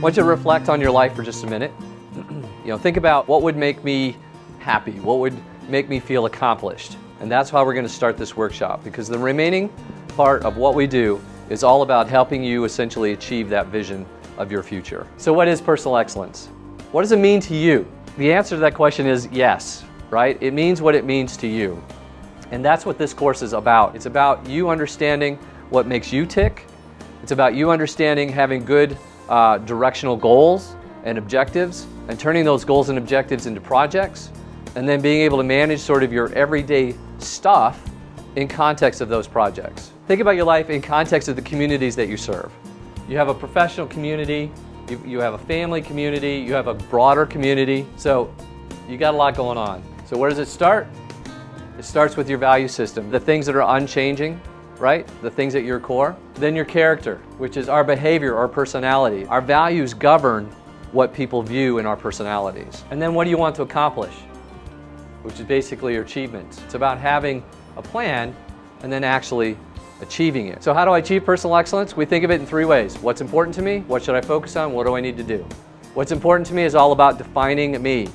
want you to reflect on your life for just a minute. Think about what would make me happy, what would make me feel accomplished. And that's how we're going to start this workshop, because the remaining part of what we do is all about helping you essentially achieve that vision of your future. So what is personal excellence? What does it mean to you? The answer to that question is yes, right? It means what it means to you. And that's what this course is about. It's about you understanding what makes you tick. It's about you understanding having good directional goals and objectives, and turning those goals and objectives into projects, and then being able to manage sort of your everyday stuff in context of those projects. Think about your life in context of the communities that you serve. You have a professional community, you have a family community, you have a broader community, so you got a lot going on. So where does it start? It starts with your value system, the things that are unchanging, right? The things at your core. Then your character, which is our behavior, our personality. Our values govern what people view in our personalities. And then what do you want to accomplish? Which is basically your achievements. It's about having a plan and then actually achieving it. So how do I achieve personal excellence? We think of it in three ways. What's important to me? What should I focus on? What do I need to do? What's important to me is all about defining me,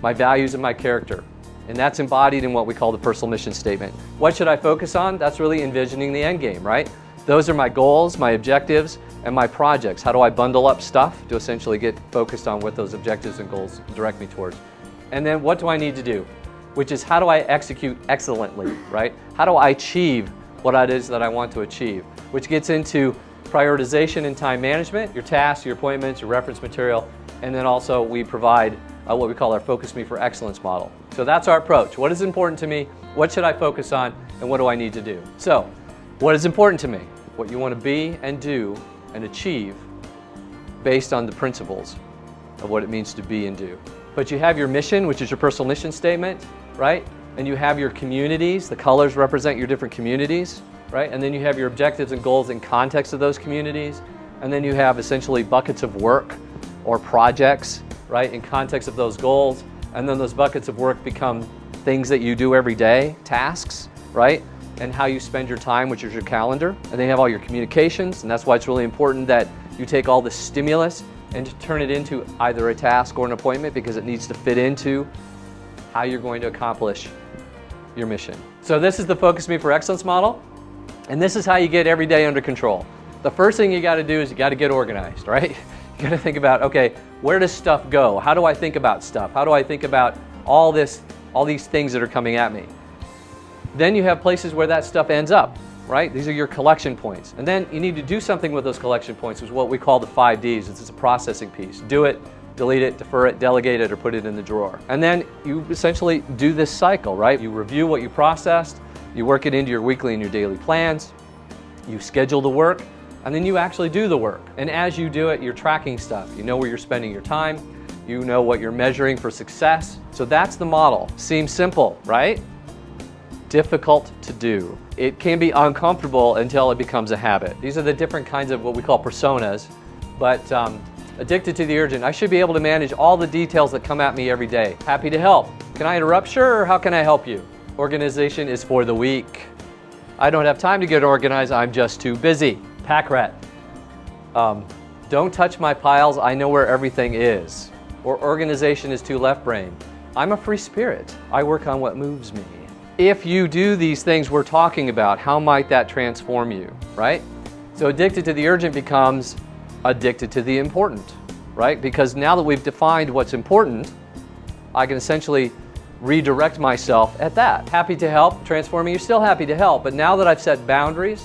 my values and my character. And that's embodied in what we call the personal mission statement. What should I focus on? That's really envisioning the end game, right? Those are my goals, my objectives, and my projects. How do I bundle up stuff to essentially get focused on what those objectives and goals direct me towards? And then what do I need to do? Which is, how do I execute excellently, right? How do I achieve what it is that I want to achieve? Which gets into prioritization and time management, your tasks, your appointments, your reference material, and then also we provide what we call our Focus Me for Excellence model. So that's our approach. What is important to me? What should I focus on? And what do I need to do? So, what is important to me? What you want to be and do and achieve based on the principles of what it means to be and do. But you have your mission, which is your personal mission statement, right? And you have your communities. The colors represent your different communities, right? And then you have your objectives and goals in context of those communities. And then you have essentially buckets of work or projects, right, in context of those goals. And then those buckets of work become things that you do every day, tasks, right? And how you spend your time, which is your calendar. And then you have all your communications, and that's why it's really important that you take all the stimulus and turn it into either a task or an appointment, because it needs to fit into how you're going to accomplish your mission. So this is the Focus Me for Excellence model, and this is how you get every day under control. The first thing you got to do is you got to get organized, right? You got to think about, okay, where does stuff go? How do I think about stuff? How do I think about all these things that are coming at me? Then you have places where that stuff ends up, right? These are your collection points. And then you need to do something with those collection points, which is what we call the 5 Ds. It's a processing piece. Do it, delete it, defer it, delegate it, or put it in the drawer. And then you essentially do this cycle, right? You review what you processed, you work it into your weekly and your daily plans, you schedule the work, and then you actually do the work. And as you do it, you're tracking stuff. You know where you're spending your time, you know what you're measuring for success. So that's the model. Seems simple, right? Difficult to do. It can be uncomfortable until it becomes a habit. These are the different kinds of what we call personas, but addicted to the urgent. I should be able to manage all the details that come at me every day. Happy to help. Can I interrupt? Sure. How can I help you? Organization is for the weak. I don't have time to get organized. I'm just too busy. Pack rat. Don't touch my piles. I know where everything is. Or organization is too left brain. I'm a free spirit. I work on what moves me. If you do these things we're talking about, how might that transform you, right? So addicted to the urgent becomes addicted to the important, right? Because now that we've defined what's important, I can essentially redirect myself at that. Happy to help, transforming, you're still happy to help, but now that I've set boundaries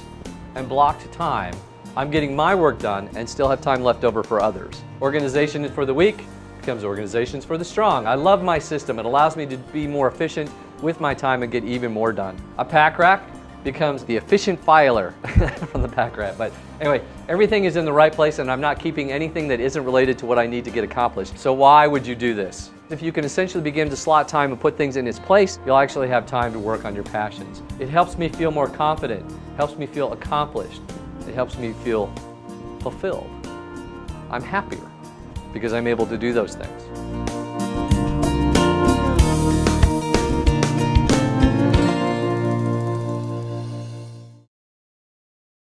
and blocked time, I'm getting my work done and still have time left over for others. Organization for the weak becomes organizations for the strong. I love my system. It allows me to be more efficient with my time and get even more done. A pack rack becomes the efficient filer from the pack rat. But anyway, everything is in the right place and I'm not keeping anything that isn't related to what I need to get accomplished. So why would you do this? If you can essentially begin to slot time and put things in its place, you'll actually have time to work on your passions. It helps me feel more confident, helps me feel accomplished, it helps me feel fulfilled. I'm happier because I'm able to do those things.